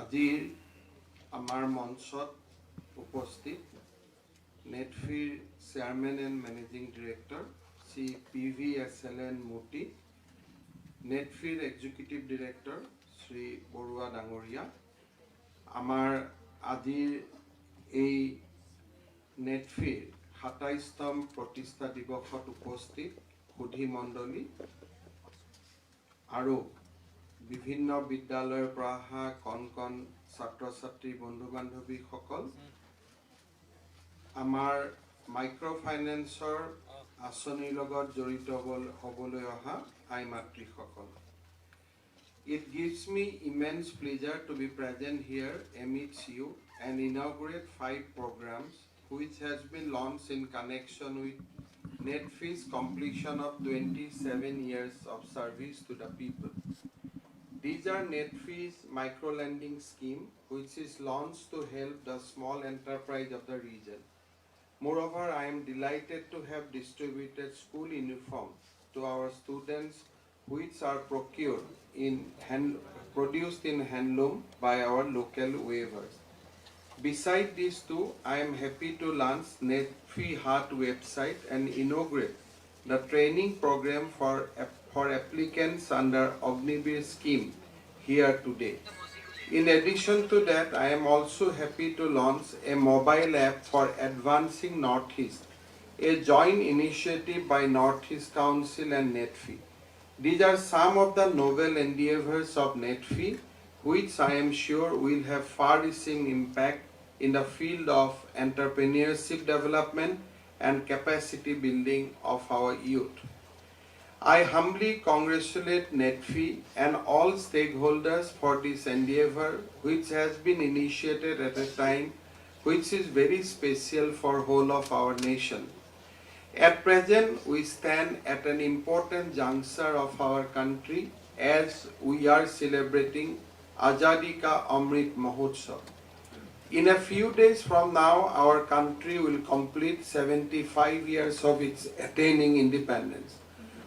আজিৰ আমাৰ মঞ্চত উপস্থিত নেটফিৰ chairman and managing director Shri PVSLN Moti, নেটফিৰ এক্সিকিউটিভ ডিৰেক্টৰ শ্ৰী বৰুৱা ডাঙৰীয়া, আমাৰ আজিৰ এই নেটফিৰ ২৭তম প্ৰতিষ্ঠা দিৱসত উপস্থিত সুধী মণ্ডলী আৰু বিভিন্ন বিদ্যালয়ৰ পৰা অহা কণ ছাত্ৰ ছাত্ৰী বন্ধু বান্ধৱীসকল, আমাৰ মাইক্ৰ ফাইনেন্সৰ আঁচনিৰ লগত জড়িত হ'বলৈ অহা I মাতৃসকল। It gives me immense pleasure to be present here amidst you and inaugurate 5 programs which has been launched in connection with NetFee's completion of 27 years of service to the people. These are NetFee's micro-lending scheme, which is launched to help the small enterprise of the region. Moreover, I am delighted to have distributed school uniforms to our students, which are produced in handloom by our local weavers. Besides these two, I am happy to launch NetFee Heart website and inaugurate the training program for applicants under Agniveer scheme here today. In addition to that, I am also happy to launch a mobile app for Advancing Northeast, a joint initiative by Northeast Council and NetFee. These are some of the novel endeavors of NetFee, which I am sure will have far-reaching impact in the field of entrepreneurship development and capacity building of our youth. I humbly congratulate NetFee and all stakeholders for this endeavor, which has been initiated at a time which is very special for whole of our nation. At present, we stand at an important juncture of our country as we are celebrating Azadi Ka Amrit Mahotsav. In a few days from now, our country will complete 75 years of its attaining independence.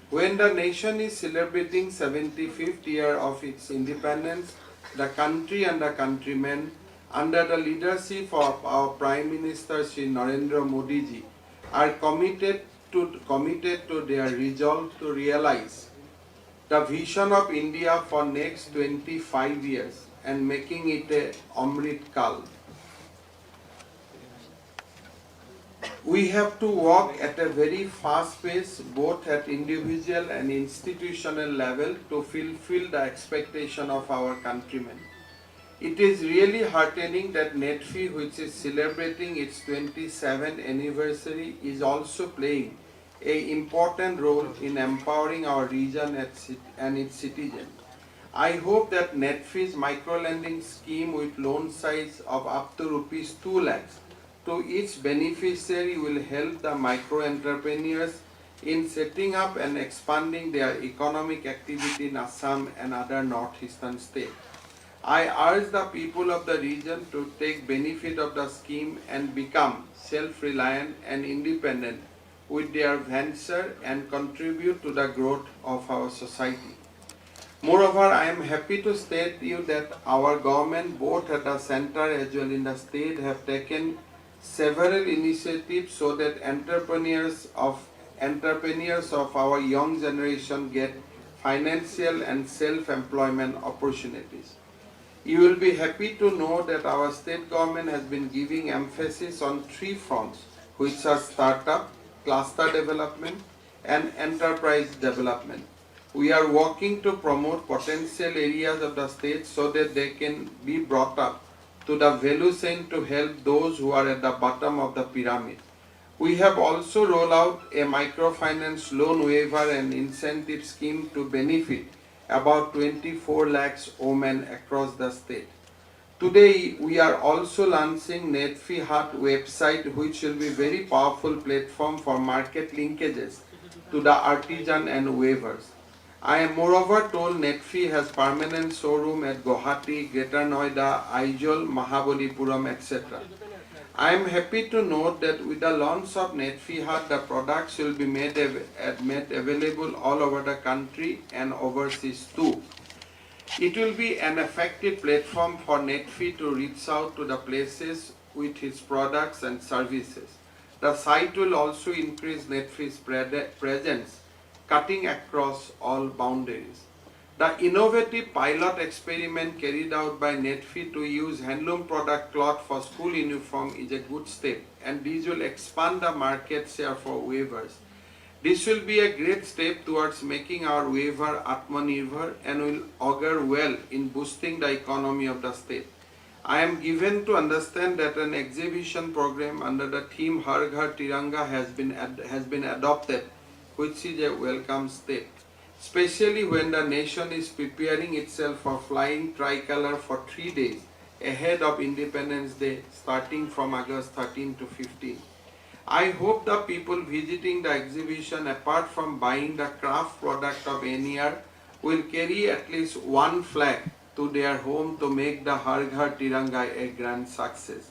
When the nation is celebrating 75th year of its independence, the country and the countrymen, under the leadership of our Prime Minister Shri Narendra Modi ji, are committed to their resolve to realize the vision of India for next 25 years and making it a Amrit Kal. We have to walk at a very fast pace, both at individual and institutional level, to fulfill the expectation of our countrymen. It is really heartening that NetFee, which is celebrating its 27th anniversary, is also playing an important role in empowering our region and its citizens. I hope that NetFee's micro-lending scheme with loan size of up to Rs 2 lakhs to each beneficiary will help the micro-entrepreneurs in setting up and expanding their economic activity in Assam and other northeastern states. I urge the people of the region to take benefit of the scheme and become self-reliant and independent with their venture and contribute to the growth of our society. Moreover, I am happy to state to you that our government, both at the center as well in the state, have taken several initiatives so that entrepreneurs of our young generation get financial and self-employment opportunities. You will be happy to know that our state government has been giving emphasis on 3 fronts, which are startup, cluster development, and enterprise development. We are working to promote potential areas of the state so that they can be brought up to the value chain to help those who are at the bottom of the pyramid. We have also rolled out a microfinance loan waiver and incentive scheme to benefit about 24 lakhs women across the state. Today, we are also launching NetFee Heart website, which will be a very powerful platform for market linkages to the artisan and waivers. I am moreover told NetFee has permanent showroom at Guwahati, Greater Noida, Aizawl, Mahabalipuram, etc. I am happy to note that with the launch of NetFee Heart, the products will be made available all over the country and overseas too. It will be an effective platform for Netfi to reach out to the places with its products and services. The site will also increase Netfi's presence, cutting across all boundaries. The innovative pilot experiment carried out by Netfi to use handloom product cloth for school uniform is a good step, and this will expand the market share for weavers. This will be a great step towards making our weaver Atmanirbhar and will augur well in boosting the economy of the state. I am given to understand that an exhibition program under the theme Har Ghar Tiranga has been adopted, which is a welcome step, especially when the nation is preparing itself for flying tricolor for 3 days ahead of Independence Day, starting from August 13 to 15. I hope the people visiting the exhibition, apart from buying the craft product of NER, will carry at least one flag to their home to make the Har Ghar Tiranga a grand success.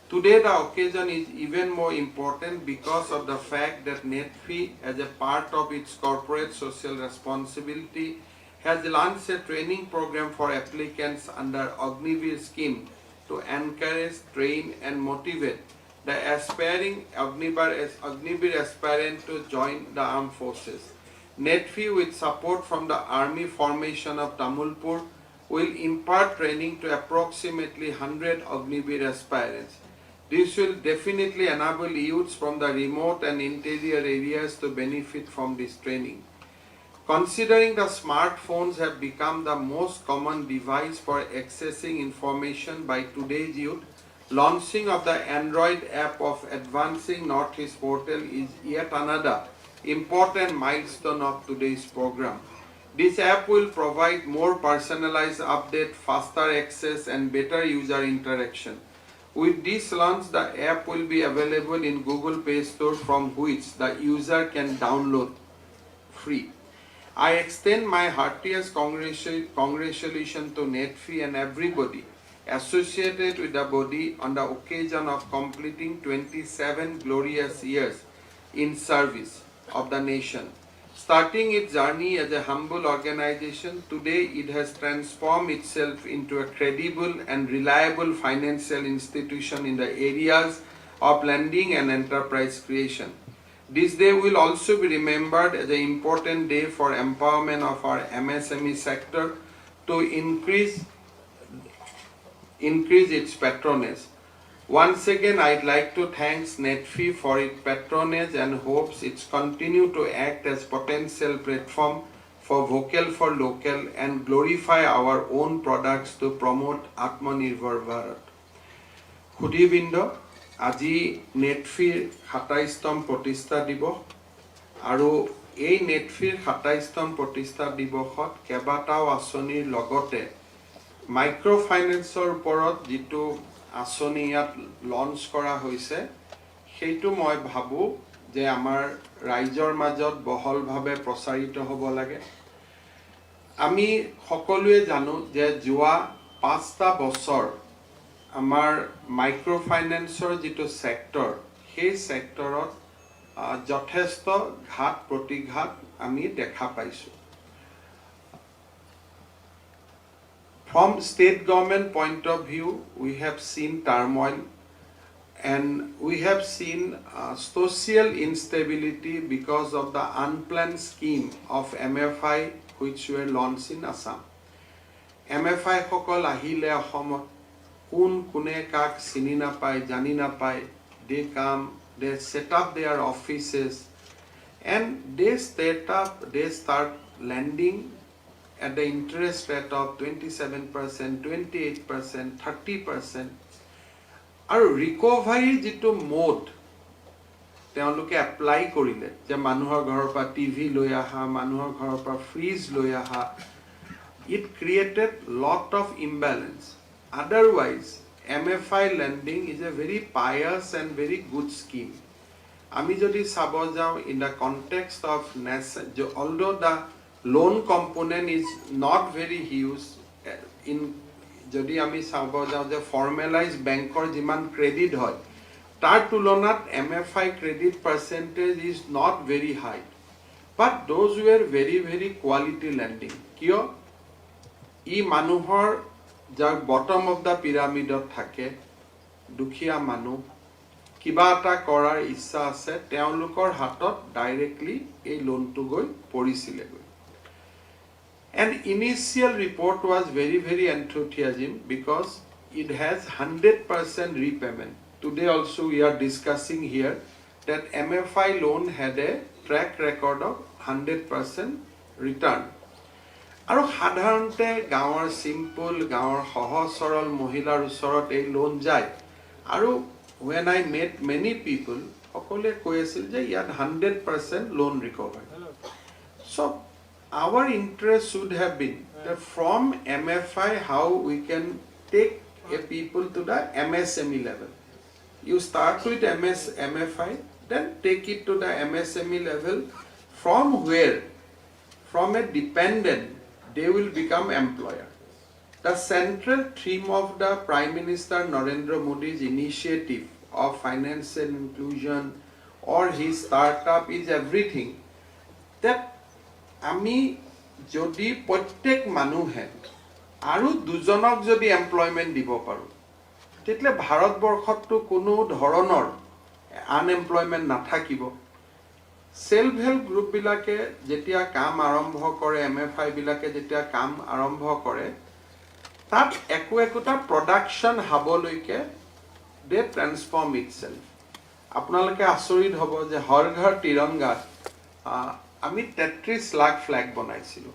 Today the occasion is even more important because of the fact that Netfi, as a part of its corporate social responsibility, has launched a training program for applicants under Agnivir scheme to encourage, train and motivate the aspiring Agnivir aspirant to join the armed forces. Netfi, with support from the army formation of Tamulpur, will impart training to approximately 100 Agnivir aspirants. This will definitely enable youths from the remote and interior areas to benefit from this training. Considering the smartphones have become the most common device for accessing information by today's youth, launching of the Android app of Advancing Northeast Portal is yet another important milestone of today's program. This app will provide more personalized update, faster access and better user interaction. With this launch, the app will be available in Google Play Store, from which the user can download free. I extend my heartiest congratulations to Netfi and everybody associated with the body on the occasion of completing 27 glorious years in service of the nation. Starting its journey as a humble organization, today it has transformed itself into a credible and reliable financial institution in the areas of lending and enterprise creation. This day will also be remembered as an important day for empowerment of our MSME sector to increase its patronage. Once again, I'd like to thank Netfi for its patronage and hopes it continue to act as potential platform for vocal for local and glorify our own products to promote Atmanirbhar Bharat. Khudibinda, আজি Netfiৰ ২৭তম প্ৰতিষ্ঠা দিৱস আৰু এই Netfiৰ ২৭তম প্ৰতিষ্ঠা দিৱসত কেইবাটাও আঁচনিৰ লগতে মাইক্ৰ ফাইনেন্সৰ ওপৰত যেটো আঁচনি ইয়াত লঞ্চ কৰা হৈছে সেইটো মই ভাবো যে আমাৰ ৰাইজৰ মাজত বহলভাৱে প্ৰচাৰিত হ'ব লাগে। আমি সকলোৱে জানো যে যোৱা ৫টা বছৰ আমাৰ মাইক্ৰ ফাইনেন্সৰ যেটো সেক্টৰ সেই সেক্টৰত যথেষ্ট ঘাত প্ৰতিঘাত আমি দেখা পাইছো। From state government point of view, we have seen turmoil and we have seen social instability because of the unplanned scheme of MFI which were launched in Assam. MFI সকল আহিলে অসমত কোনে কাক চিনি নাপায় জানি নাপায়, they come, they set up their offices and they start lending at the interest rate of 27%, 28%, 30%. আৰু ৰিকভাৰী যেটো মোড তেওঁলোকে এপ্লাই কৰিলে যে মানুহৰ ঘৰৰ পৰা টিভি লৈ আহা, মানুহৰ ঘৰৰ পৰা ফ্ৰিজ লৈ আহা, it created lot of imbalance. Otherwise, MFI lending is a very pious and very good scheme. আমি যদি চাব যাওঁ in the context of although the loan component is not very huge in যদি আমি চাব যাওঁ যে formalized banker যিমান credit হয় তাৰ তুলনাত MFI credit percentage is not very high, but those were very quality lending. কিয় ই মানুহৰ যাৰ বটম অফ দ্য পিৰামিডত থাকে দুখীয়া মানুহ কিবা এটা কৰাৰ ইচ্ছা আছে তেওঁলোকৰ হাতত ডাইৰেক্টলি এই লোনটো গৈ পৰিছিলেগৈ and initial report was very enthusiasm because it has 100% repayment. Today also we are discussing here that MFI loan had a track record of 100% return. আৰু সাধাৰণতে গাঁৱৰ সিম্পল গাঁৱৰ সহজ সৰল মহিলাৰ ওচৰত এই লোন যায় আৰু when I met many people সকলোৱে কৈ আছিল যে ইয়াত 100% loan recovery. So our interest should have been that from MFI how we can take a people to the MSME level. You start with MFI, then take it to the MSME level, from where, from a dependent, they will become employer. The central theme of the Prime Minister Narendra Modi's initiative of financial inclusion or his startup is everything that আমি যদি প্ৰত্যেক মানুহে আৰু দুজনক যদি employment দিব পাৰো তেতিয়ালে ভাৰতবৰ্ষতটো কোনো ধৰণৰ আনএমপ্লয়মেন্ট নাথাকিব সেলফ হেল্প গ্ৰুপ বিলাকে যেতিয়া কাম আৰম্ভ কৰে এমএফআই বিলাকে যেতিয়া কাম আৰম্ভ কৰে তাত একোটা প্ৰডাকশন হাবলৈকে দে ট্ৰান্সফৰ্ম ইটসেলফ আপোনালোকে আচৰিত হ'ব যে হৰ ঘৰ তিৰংগা আমি 33 লাখ ফ্ল্যাগ বনাইছিলো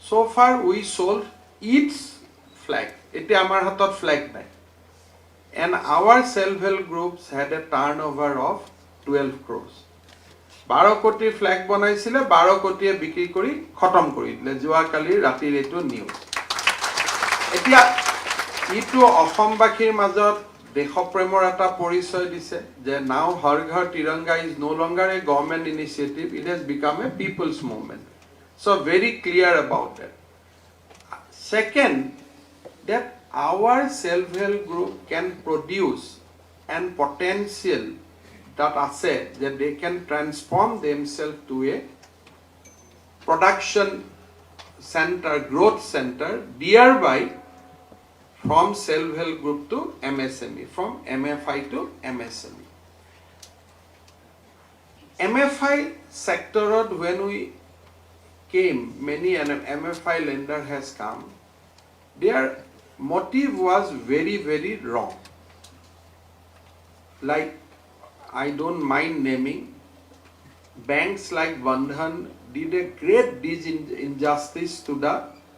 so far we sold each flag এতিয়া আমাৰ হাতত ফ্ল্যাগ নাই and our self help groups had a turnover of 12 crores 12 কোটি ফ্ল্যাগ বনাইছিলে 12 কোটিয়ে বিক্ৰী কৰি খতম কৰি দিলে যোৱা কালি ৰাতিৰ এটো নিউজ এতিয়া ইটো অসমবাসীৰ মাজত দেশপ্ৰেমৰ এটা পৰিচয় দিছে যে now Har Ghar Tiranga is no longer a government initiative, it has become a people's movement. So very clear about that. Second, that our self-help group can produce and potential that asset that they can transform themselves to a production center, growth center, thereby from self-help group to MSME, from MFI to MSME. MFI sector, when we came, many MFI lender has come, their motive was very wrong. Like, I don't mind naming, banks like Bandhan did a great injustice to the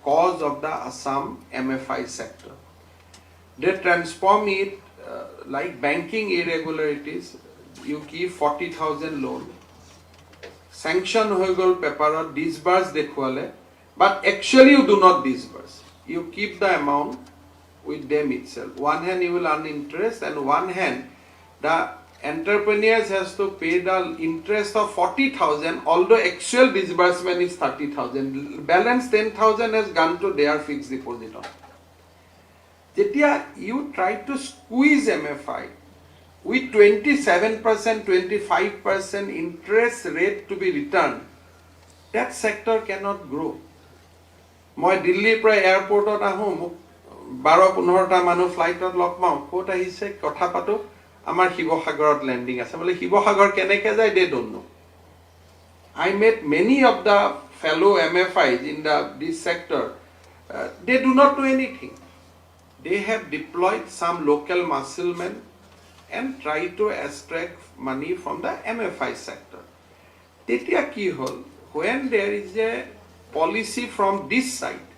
cause of the Assam MFI sector. They transform it like banking irregularities. You give 40,000 loan, sanction hoy gol paper disburse dekhwale, but actually you do not disburse. You keep the amount with them itself. One hand you will earn interest, and one hand the entrepreneurs has to pay the interest of 40,000, although actual disbursement is 30,000. Balance 10,000 has gone to their fixed deposit. Jetia you try to squeeze MFI with 27%, 25% interest rate to be returned, that sector cannot grow. Moi Delhi pra airport ahu 12-15টা মানুহ ফ্লাইটত log পাও কোত আহিছে কথা পাতো আমাৰ শিৱসাগৰত landing আছে বলে শিৱসাগৰ কেনেকে যায় they don't know. I met many of the fellow MFIs in this sector, they do not know anything. They have deployed some local musclemen and try to extract money from the MFI sector. Tetia ki hol, when there is a policy from this side,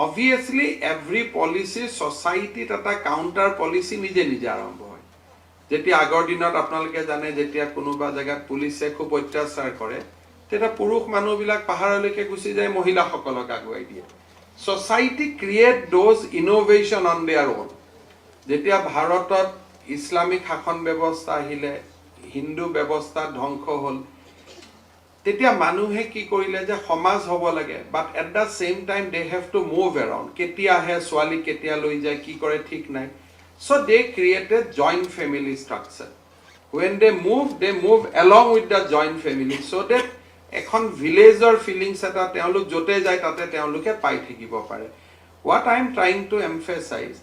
obviously every policy society tata counter policy nije nije arambho hoy. Jetia agor dinot apnaloke jane jetia konoba jagat police khub অত্যাচাৰ কৰে তেটা পুৰুষ মানুহ বিলাক পাহাৰলৈকে Gucci যায় মহিলা সকলক আগুৱাই দিয়ে. Society create those innovation on their own. যেতিয়া ভাৰতত ইসলামিক শাসন ব্যৱস্থা আহিলে হিন্দু ব্যৱস্থা ধ্বংস হল তেতিয়া মানুহে কি কৰিলে যে সমাজ হ'ব লাগে but at the same time they have to move around. কেতিয়া হে সোৱালি কেতিয়া লৈ যায় কি কৰে ঠিক নাই. So they created joint family structure. When they move along with the joint family so that এখন ভিলেজৰ ফিলিংছ এটা তেওঁলোক জতে যায় তাতে তেওঁলোকে পাই থাকিব পাৰে what I am trying to emphasize,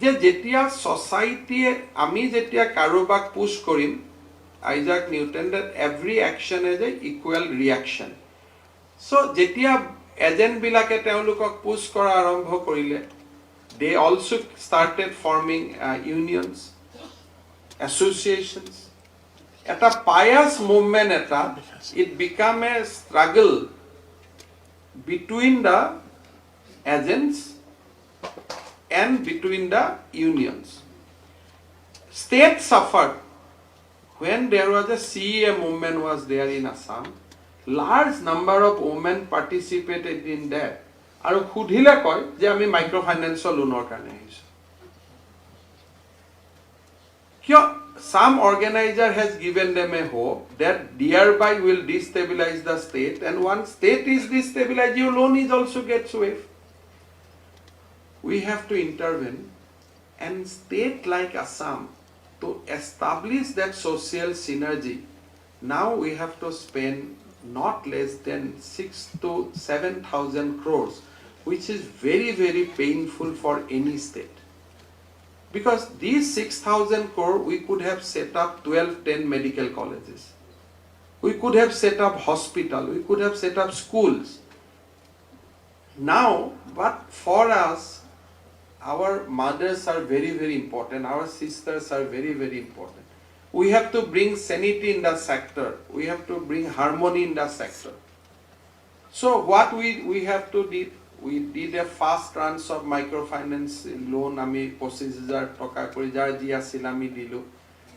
যে যেতিয়া society আমি যেতিয়া কাৰোবাক push Karim, Isaac Newton, that every action is a equal reaction. So যেতিয়া agent বিলাকে তেওঁলোকক push কৰা আৰম্ভ কৰিলে, they also started forming unions, associations. Eta pious movement it became a struggle between the agents and between the unions. State suffered when there was a CEA movement was there in Assam. Large number of women participated in that. Aru khudhile koy je ami microfinance loanor karone ahisu. Kyo some organizer has given them a hope that thereby will destabilize the state, and once state is destabilized, your loan is also gets waived. We have to intervene, and state like Assam, to establish that social synergy, now we have to spend not less than 6,000 to 7,000 crores, which is very, very painful for any state. Because these 6,000 crore, we could have set up 12-10 medical colleges. We could have set up hospital. We could have set up schools. Now, but for us, our mothers are very, very important. Our sisters are very, very important. We have to bring sanity in the sector. We have to bring harmony in the sector. So what we have to do, we did a fast runs of microfinance loan. Ami 25,000 toka kori jar ji asil ami dilu.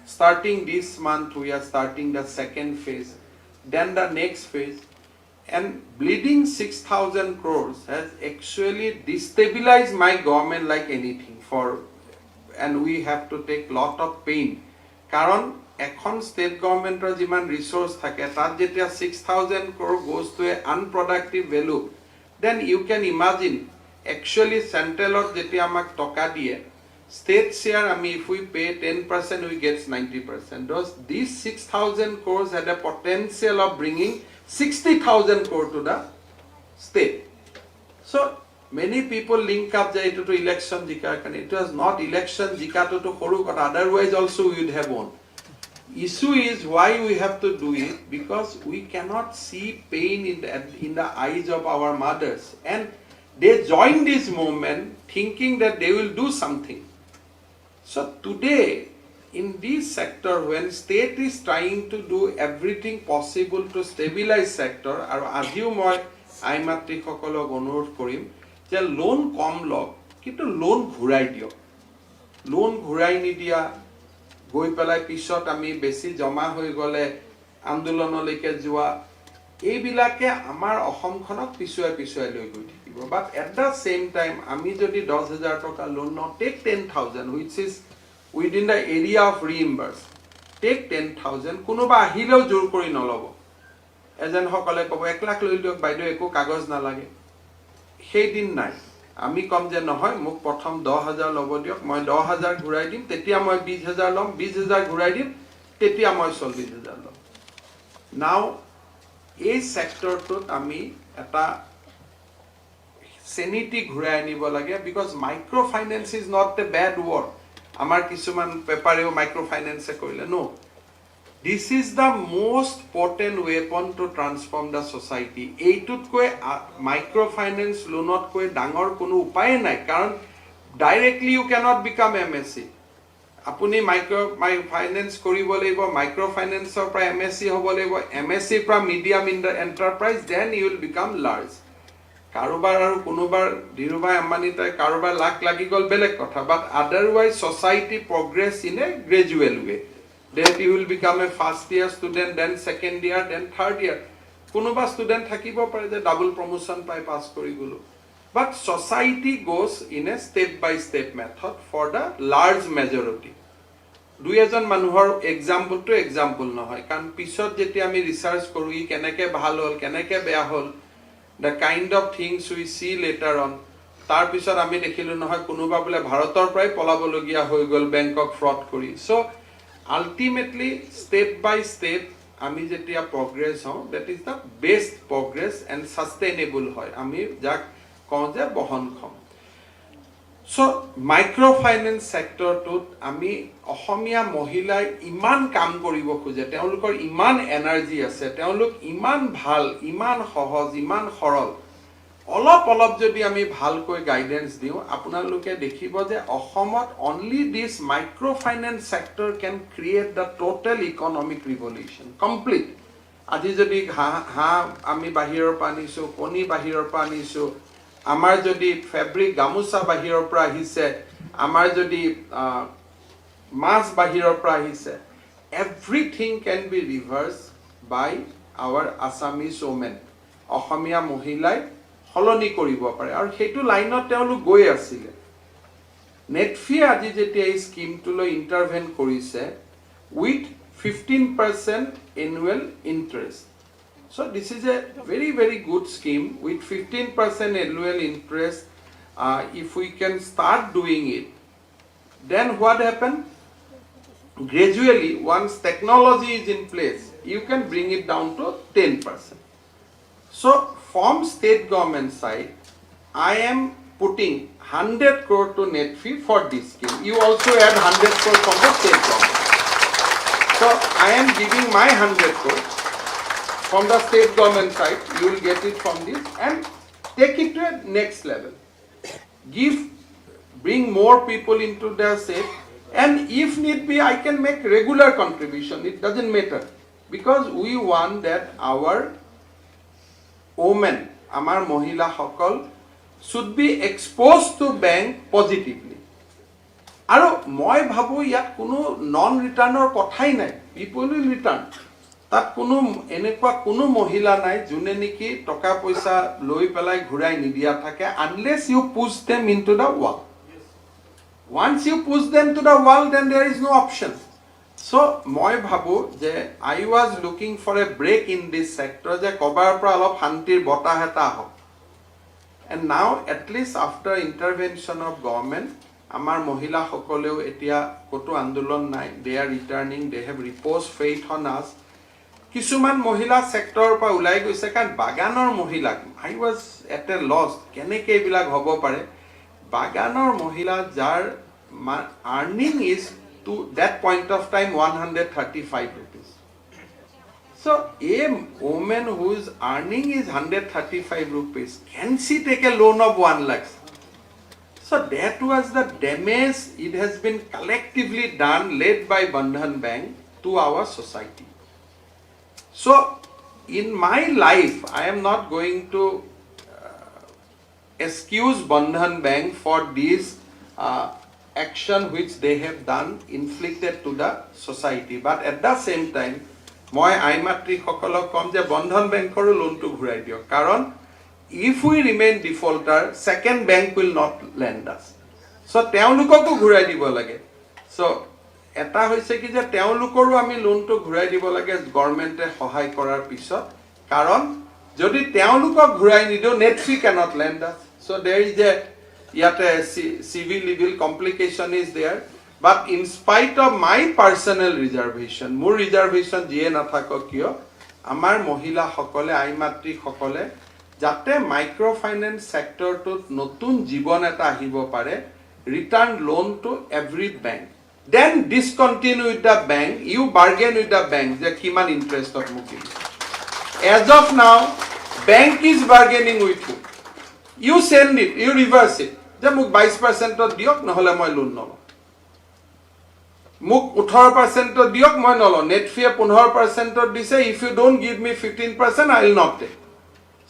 Starting this month, we are starting the second phase. Then the next phase. And bleeding 6,000 crores has actually destabilized my government like anything. And we have to take lot of pain. Karon এখন state government jiman resource thake tat jetia 6,000 crore goes to a unproductive value, then you can imagine actually central jetia amak toka diye, state share ami if we pay 10%, we get 90%. These 6,000 crores had a potential of bringing 60,000 crore to the state. So many people link up to election jika. It was not election jika to horu, but otherwise also we would have won. Issue is why we have to do it, because we cannot see pain in the eyes of our mothers, and they join this movement thinking that they will do something. So today in this sector, when state is trying to do everything possible to stabilize sector, aru ajiu moi aimatri hokolok onurodh korim je loan kom log kintu loan ghurai dio, loan ghurai nidia গৈ পেলাই পিছত আমি বেছি জমা হৈ গলে আন্দোলনলৈকে যোৱা এইবিলাকে আমাৰ অসমখনক পিছুৱাই লৈ গৈ থাকিব. But at the same time আমি যদি 10,000 টকা লোন ন, take 10,000 which is within the area of reimburse, take 10,000, কোনোবা আহিলেও জোৰ কৰি নলব. এজন সকলে কব 1 লাখ লৈ দিয়ক বাইদেউ, একো কাগজ নালাগে। সেই দিন নাই। আমি কম যে নহয়, মোক প্ৰথম 10,000 লব দিয়ক, মই 10,000 ঘূৰাই দিম, তেতিয়া মই 20,000 লম, 20,000 ঘূৰাই দিম, তেতিয়া মই 40,000 লম। নাও এই সেক্টৰটোত আমি এটা sanity ঘূৰাই আনিব লাগে, because micro finance is not a bed word. আমাৰ কিছুমান পেপাৰেও মাইক্ৰ ফাইনেন্সে কৰিলে, no, this is the most potent weapon to transform the society. এইটোতকৈ মাইক্ৰ'ফাইনেন্স লোনতকৈ ডাঙৰ কোনো উপায় নাই, কাৰণ directly you cannot become MSc। আপুনি ফাইনেন্স কৰিব লাগিব, মাইক্ৰ'ফাইনেন্সৰ পৰা MSc হ'ব লাগিব, MScৰ পৰা medium enterprise, then you will become large. কাৰোবাৰ আৰু কোনোবাৰ ধীৰুভাই আম্বানী তাই কাৰোবাৰ লাখ লাগি গ'ল বেলেগ কথা, but otherwise society progress in a gradual way. That you will become a first year student, then second year, then third year. Konoba student thakibo pare je double promotion pai pass kori golo. But society goes in a step by step method for the large majority. Dui ejon manuhor example to example nohoy, karon pisot jeti ami research koru I keneke bhal hol, keneke beya hol, the kind of things we see later on, tar pisot ami dekhilu nohoy konoba bole bharator prai polabologia hoi gol Bangkok fraud kori. So ultimately, step by step, আমি যেতিয়া progress হওঁ, that is the best progress and sustainable হয়। আমি যাক কওঁ যে বহনক্ষম। So microfinance sector tut ami Asamiya মহিলাই ইমান কাম কৰিব খোজে তেওঁলোকৰ ইমান এনাৰ্জি আছে তেওঁলোক ইমান ভাল ইমান সহজ ইমান সৰল অলপ যদি আমি ভালকৈ গাইডেন্স দিও আপোনালোকে দেখিব যে অসমত only this microfinance sector can create the total economic revolution complete আজি যদি হা আমি বাহিৰৰ পৰা আনিছো কণী বাহিৰৰ পৰা আনিছো আমাৰ যদি ফেব্ৰিক গামুচা বাহিৰৰ পৰা আহিছে আমাৰ যদি মাছ বাহিৰৰ পৰা আহিছে everything can be reversed by our Assamese women Asamiya মহিলাই হলনি কৰিব পাৰে আৰু সেইটো লাইনত তেওঁলোক গৈ আছিল নেটফি আজি যেতিয়া এই স্কিমটো লৈ ইন্টাৰভেন কৰিছে with 15% annual interest. So this is a very good scheme with 15% annual interest. If we can start doing it, then what happen? Gradually, once technology is in place, you can bring it down to 10%. So from state government side, I am putting 100 crore to Netfi for this scheme. You also add 100 crore from the state government. So I am giving my 100 crore from the state government side. You will get it from this and take it to a next level. Bring more people into the state, and if need be, I can make regular contribution. It doesn't matter because we want that our women, our mohila hokol, should be exposed to bank positively. আৰু মই ভাবো ইয়াত কোনো নন ৰিটাৰ্ণৰ কথাই নাই people will return তাত কোনো এনেকুৱা কোনো মহিলা নাই যোনে নেকি টকা পইচা লৈ পেলাই ঘুৰাই নিদিয়া থাকে unless you push them into the wall. Once you push them to the wall, then there is no option. So মই ভাবো যে I was looking for a break in this sector যে কবাৰ পৰা অলপ শান্তিৰ বতাহ এটা আহক and now at least after intervention of government আমাৰ মহিলা সকলেও এতিয়া কতো আন্দোলন নাই they are returning, they have reposed faith on us. কিছুমান মহিলা সেক্টৰৰ পৰা ওলাই গৈছে কাৰণ বাগানৰ মহিলা I was at a loss কেনেকৈ এইবিলাক হ'ব পাৰে বাগানৰ মহিলা যাৰ earning is to that point of time 135 rupees. So a woman whose earning is 135 rupees can she take a loan of 1 lakh? So that was the damage it has been collectively done led by Bandhan Bank to our society. So in my life I am not going to excuse Bandhan Bank for this action which they have done inflicted to the society, but at the same time moi aimatri hokolok kom je Bandhan Bank or loan to ghurai dio karon if we remain defaulter second bank will not lend us. So তেওঁলোককো ঘুৰাই দিব লাগে so এটা হৈছে কি যে তেওঁলোকৰো আমি লোনটো ঘুৰাই দিব লাগে গভৰ্ণমেণ্টে সহায় কৰাৰ পিছত কাৰণ যদি তেওঁলোকক ঘুৰাই নিদিও নেটফি cannot lend us. So there is a civil legal complication is there, but in spite of my personal reservation মোৰ reservation যিয়ে নাথাকক কিয় আমাৰ মহিলা সকলে আইমাতৃ সকলে যাতে মাইক্ৰোফাইনেন্স সেক্টৰটোত নতুন জীৱন এটা আহিব পাৰে return loan to every bank, then discontinue with the bank, you bargain with the bank যে কিমান ইন্টারেস্টত মোক দিব as of now bank is bargaining with you, you send it, you reverse it যে মোক 22% দিয়ক নহলে মই লোন নলওঁ মোক 18% দিয়ক মই নলওঁ নেটফিয়ে 15% দিছে if you don't give me 15% I will not take.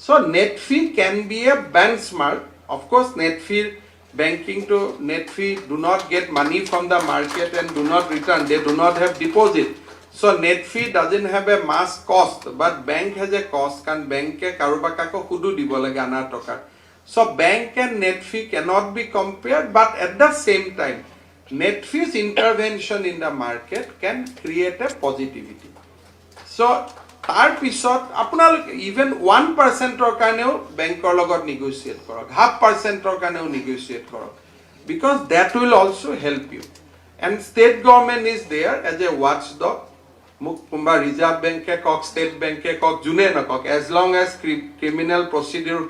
So Netfi can be a benchmark. Of course, Netfi banking to Netfi do not get money from the market and do not return. They do not have deposit. So Netfi doesn't have a mass cost, but bank has a cost. Can bank ke karubaka ko kudu dibo lage anar toka. So bank and Netfi cannot be compared, but at the same time, Netfi's intervention in the market can create a positivity. So তাৰ পিছত আপোনালোক even 1%ৰ কাৰণেও বেংকৰ লগত নেগোচিয়েট কৰক 0.5%ৰ কাৰণেও নেগোচিয়েট কৰক because that will also help you and state government is there as a watchdog মোক কোনবা ৰিজাৰ্ভ বেংকে কক ষ্টেট বেংকে কক জুনে নকক as long as criminal procedure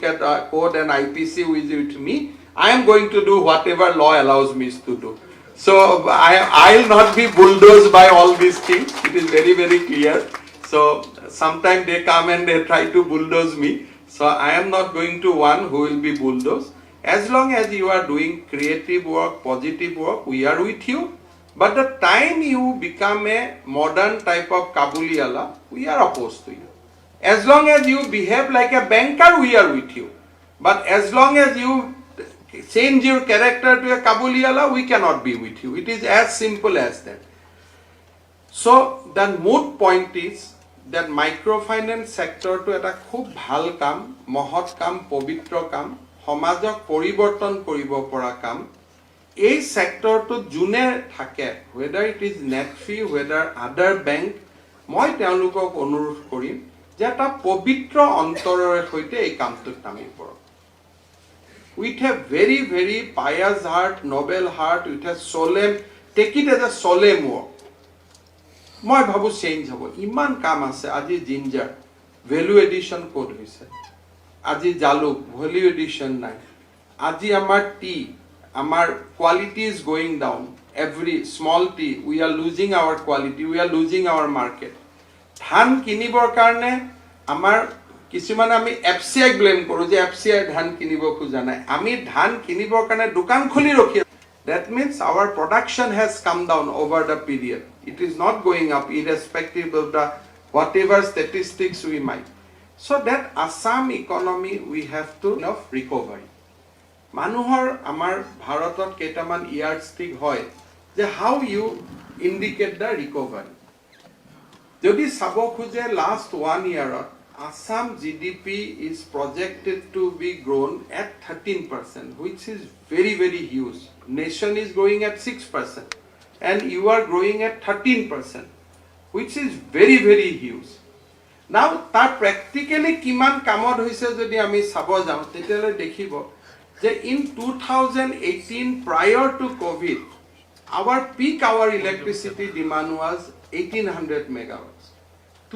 code and IPC with me I am going to do whatever law allows me to do. So I'll not be bulldozed by all these things. It is very, very clear. So sometimes they come and they try to bulldoze me. So I am not going to one who will be bulldozed. As long as you are doing creative work, positive work, we are with you. But the time you become a modern type of Kabuliwala, we are opposed to you. As long as you behave like a banker, we are with you. But as long as you change your character to a Kabuliwala, we cannot be with you. It is as simple as that. So the moot point is that microfinance sector to eta khub bhal kam, mohot kam, povitro kam, সমাজক পৰিৱৰ্তন কৰিব পৰা কাম এই সেক্টৰটো জুনে থাকে whether it is netfi whether other bank মই তেওঁলোকক অনুৰোধ কৰিম যে এটা পবিত্ৰ অন্তৰেৰে সৈতে এই কামটোত নামি পৰক with a very very pious heart noble heart with a solemn take it as a solemn work মই ভাবো চেঞ্জ হ'ব ইমান কাম আছে আজি জিঞ্জাৰ ভ্যালু এডিশন কোড হৈছে আজি জালুক ভ্যালু এডিশন নাই আজি আমাৰ টি আমাৰ quality is going down every small tea we are losing our quality we are losing our market ধান কিনিবৰ কাৰণে আমাৰ কিছুমান আমি এফসিআই ব্লেম কৰো যে এফসিআই ধান কিনিব খোজা নাই আমি ধান কিনিবৰ কাৰণে দোকান খুলি ৰখি that means our production has come down over the period it is not going up irrespective of the whatever statistics we might so that Assam economy we have to enough recovery manuhor amar bharatot ketaman yardstick hoy je how you indicate the recovery jodi sabo khuje last 1 year Assam GDP is projected to be grown at 13% which is very very huge nation is growing at 6% and you are growing at 13% which is very very huge now ta practically kiman kamod hoise jodi ami sabo jao tetele dekhibo je in 2018 prior to covid our peak hour electricity demand was 1800 megawatts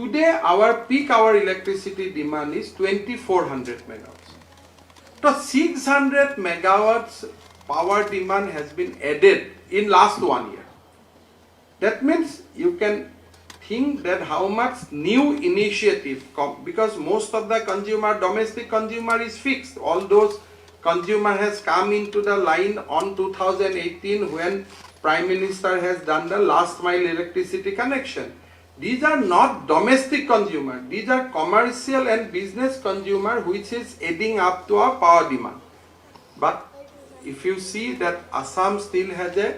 today our peak hour electricity demand is 2400 megawatts so 600 megawatts power demand has been added in last 1 year that means you can think that how much new initiative because most of the consumer domestic consumer is fixed all those consumer has come into the line on 2018 when prime minister has done the last mile electricity connection these are not domestic consumer these are commercial and business consumer which is adding up to our power demand but if you see that Assam still has a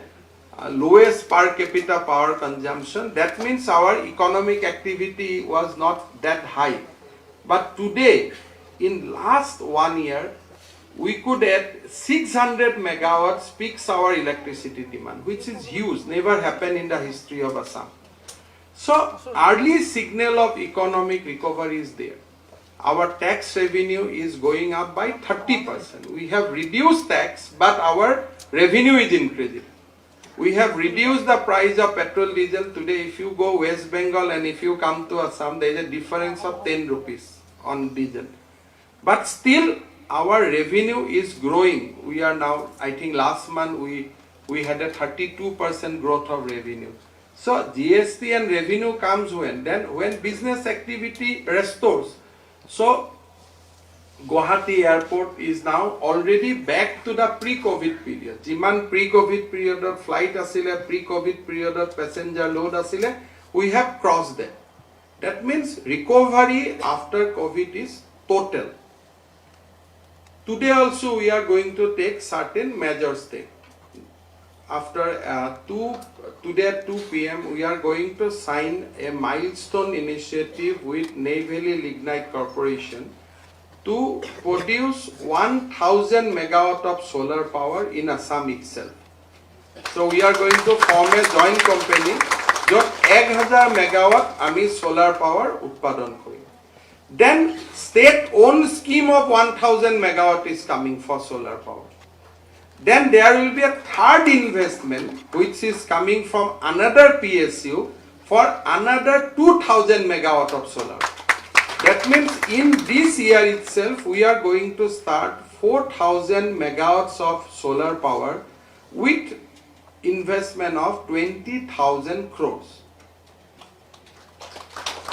lowest per capita power consumption that means our economic activity was not that high but today in last 1 year we could add 600 megawatts peak hour electricity demand which is huge never happened in the history of Assam so early signal of economic recovery is there our tax revenue is going up by 30% we have reduced tax but our revenue is increasing we have reduced the price of petrol diesel today if you go West Bengal and if you come to Assam there is a difference of 10 rupees on diesel but still our revenue is growing we are now I think last month we had a 32% growth of revenue so GST and revenue comes when business activity restores so Guwahati airport is now already back to the pre-COVID period. Jiman pre-COVID period of flight asile, pre-COVID period of passenger load asile, we have crossed that. That means recovery after COVID is total. Today also we are going to take certain measures. After today at 2 p.m. we are going to sign a milestone initiative with Neyveli Lignite Corporation to produce 1000 megawatt of solar power in Assam itself. So we are going to form a joint company jot 1000 megawatt ami solar power utpadon korim. Then state owned scheme of 1000 megawatt is coming for solar power. Then there will be a third investment which is coming from another PSU for another 2000 megawatt of solar. That means in this year itself, we are going to start 4,000 megawatts of solar power with investment of 20,000 crores.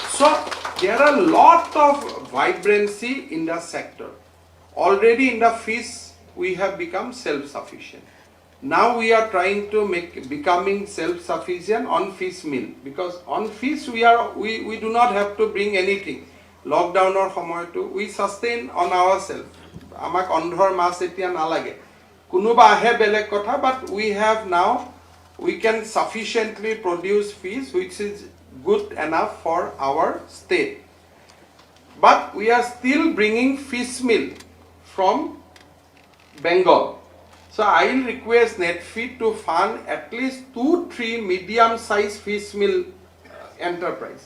So there are a lot of vibrancy in the sector. Already in the fish, we have become self-sufficient. Now we are trying to becoming self-sufficient on fish meal, because on fish we do not have to bring anything. Lockdown or সময়টো we sustain on ourselves. আমাক অন্ধৰ মাছ এতিয়া নালাগে, কোনোবা আহে বেলেগ কথা, but we can sufficiently produce fish which is good enough for our state. But we are still bringing fish meal from Bengal. So I will request Netfeed to fund at least 2-3 medium-sized fish meal enterprise,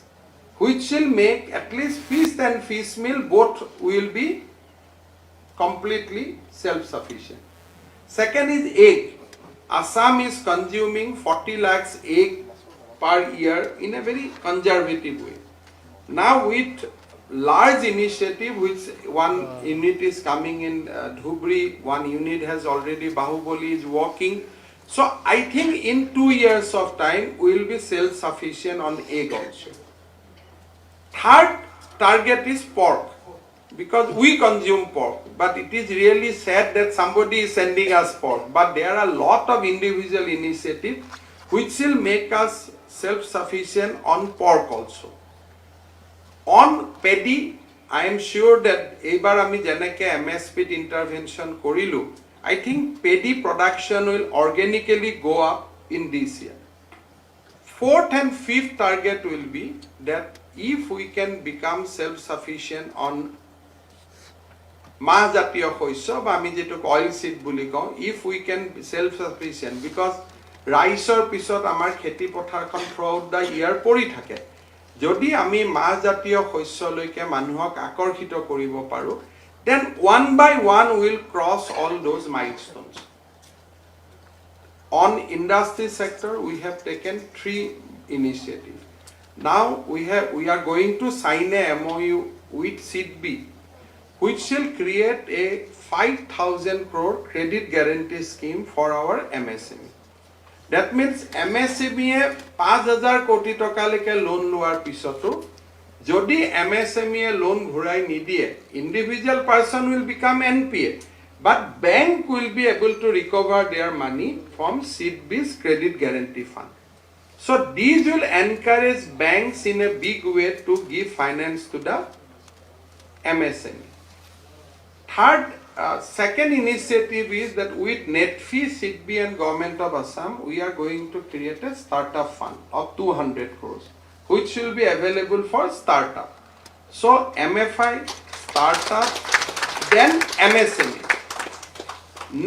which will make at least fish and fish meal both will be completely self-sufficient. Second is egg. Assam is consuming 40 lakhs egg per year in a very conservative way. Now with large initiative, which one unit is coming in Dhubri, one unit has already, Bahubali is working. So I think in 2 years of time, we will be self-sufficient on egg also. Third target is pork, because we consume pork, but it is really sad that somebody is sending us pork. But there are a lot of individual initiatives which will make us self-sufficient on pork also. On paddy, I am sure that ebar ami janeke MSP intervention korilu, I think paddy production will organically go up in this year. Fourth and fifth target will be that if we can become self-sufficient on মাহ জাতীয় শস্য বা আমি যেটোক oil seed বুলি কওঁ, if we can be self-sufficient, because ৰাইচৰ পিছত আমাৰ খেতি পথাৰখন throughout the year পৰি থাকে, যদি আমি মাহ জাতীয় শস্যলৈকে মানুহক আকৰ্ষিত কৰিব পাৰো, then one by one will cross all those milestones. On industry sector, we have taken 3 initiatives. Now we are going to sign a MOU with SIDBI, which will create a 5,000 crore credit guarantee scheme for our MSME. That means MSME 5,000 কোটি টকালৈকে loan লোৱাৰ পিছতো যদি MSME loan ঘূৰাই নিদিয়ে, individual person will become NPA, but bank will be able to recover their money from SIDBI's credit guarantee fund. So these will encourage banks in a big way to give finance to the MSME. Third, second initiative is that with Netfeed, SIDBI and Government of Assam, we are going to create a startup fund of 200 crores, which will be available for startup. So MFI, startup, then MSME.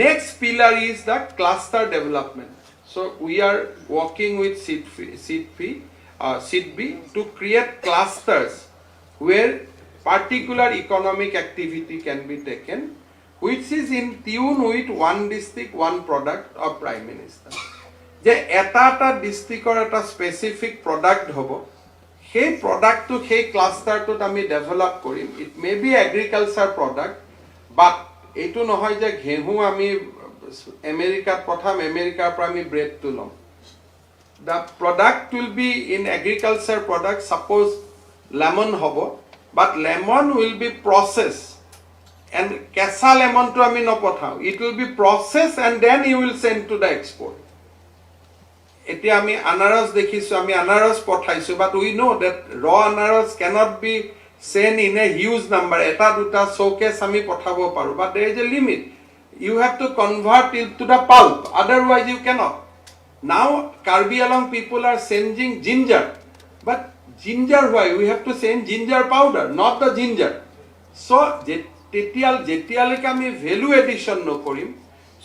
Next pillar is the cluster development. So we are working with SIDBI to create clusters where particular economic activity can be taken, which is in tune with one district, one product of Prime Minister. যে এটা ডিস্ট্রিক্টৰ এটা specific product হ'ব, সেই প্ৰডাক্টটো সেই ক্লাষ্টাৰটোত আমি develop Karim. It may be agriculture product, but এইটো নহয় যে ঘেঁহু আমি আমেৰিকাত পঠাম, আমেৰিকাৰ পৰা আমি ব্ৰেডটো ল'ম. The product will be in agriculture product. Suppose lemon হ'ব, but lemon will be processed, and কেঁচা লেমনটো আমি নপঠাওঁ, it will be processed and then you will send to the export. এতিয়া আমি আনাৰস দেখিছো, আমি আনাৰস পঠাইছো, but we know that raw ananas cannot be sent in a huge number. এটা দুটা showcase আমি পঠাব পাৰো, but there is a limit. You have to convert it to the pulp, otherwise you cannot. Now Karbi Anglong people are sending ginger, but ginger, why? We have to send ginger powder, not the ginger. So যেতিয়ালৈকে আমি value addition নকৰিম,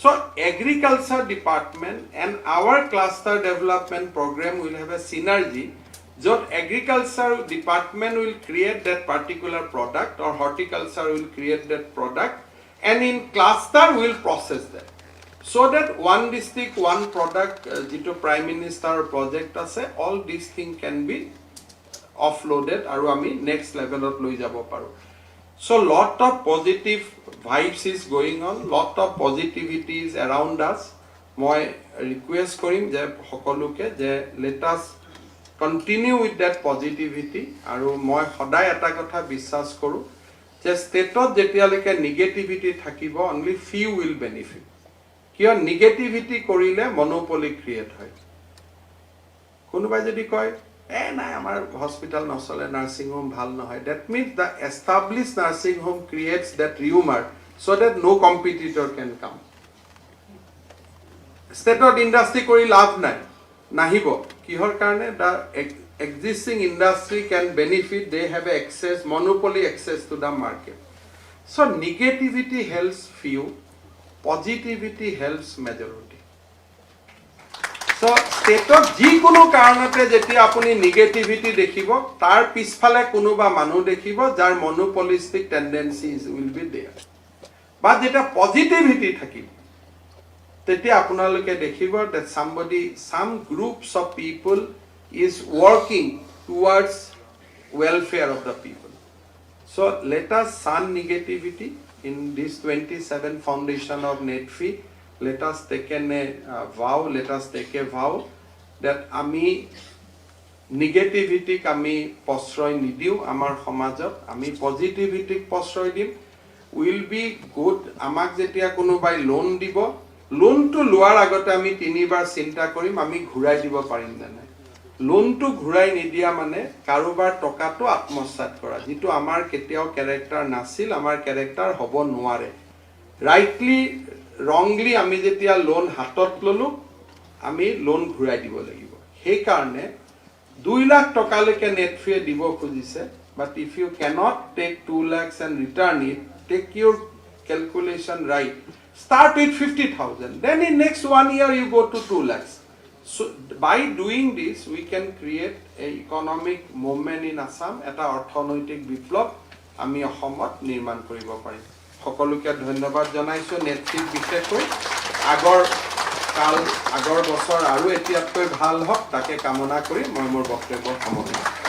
so agriculture department and our cluster development program will have a synergy. Jot agriculture department will create that particular product, or horticulture will create that product, and in cluster will process that. So that one district, one product, jito Prime Minister project ase, all these things can be offloaded আৰু আমি next levelত লৈ যাব পাৰো so lot of positive vibes is going on lot of positivity is around us মই request কৰিম যে সকলোকে যে let us continue with that positivity আৰু মই সদায় এটা কথা বিশ্বাস কৰো যে ষ্টেটত যেতিয়ালৈকে নেগেটিভিটি থাকিব only few will benefit কিয় নেগেটিভিটি কৰিলে মনোপলি ক্ৰিয়েট হয় কোনোবাই যদি কয় নাই আমাৰ হস্পিটাল নচলে নাৰ্সিং হোম ভাল নহয় that means the established nursing home creates that rumor so that no competitor can come ষ্টেটত ইণ্ডাষ্ট্ৰি কৰি লাভ নাই নাহিব কিহৰ কাৰণে the existing industry can benefit they have access monopoly access to the market so negativity helps few positivity helps majority so ষ্টেটত যি কোনো কাৰণতে যেতিয়া আপুনি নেগেটিভিটি দেখিব তাৰ পিছফালে কোনোবা মানুহ দেখিব যাৰ monopolistic tendencies will be there but যেতিয়া পজিটিভিটি থাকিব তেতিয়া আপোনালোকে দেখিব that some groups of people is working towards welfare of the people so let us shun negativity in this 27 foundation of NETFI let us take a vow that ami negativity ami posroy nidiu amar samajot ami positivity posroy dim will be good amak jetia konobai loan dibo loan to loar agote ami tinibar chinta korim ami ghurai dibo parim na nai loan to ghurai nidia mane karobar toka to atmosat kora jitu amar ketiao character nasil amar character hobo noare rightly wrongly আমি যেতিয়া loan হাতত ললো আমি loan ঘুৰাই দিব লাগিব সেই কাৰণে 2 লাখ টকা লৈকে নেটফিয়ে দিব খুজিছে but if you cannot take 2 lakhs and return it take your calculation right start with 50,000 then in next 1 year you go to 2 lakhs so by doing this we can create a economic movement in Assam eta অৰ্থনৈতিক বিপ্লৱ আমি অসমত নিৰ্মাণ কৰিব পাৰিম সকলোকে ধন্যবাদ জনাইছো নেতৃত্ব বিশেষকৈ আগৰ বছৰ আৰু এতিয়াতকৈ ভাল হওক তাকে কামনা কৰি মই মোৰ বক্তব্য সামৰিছো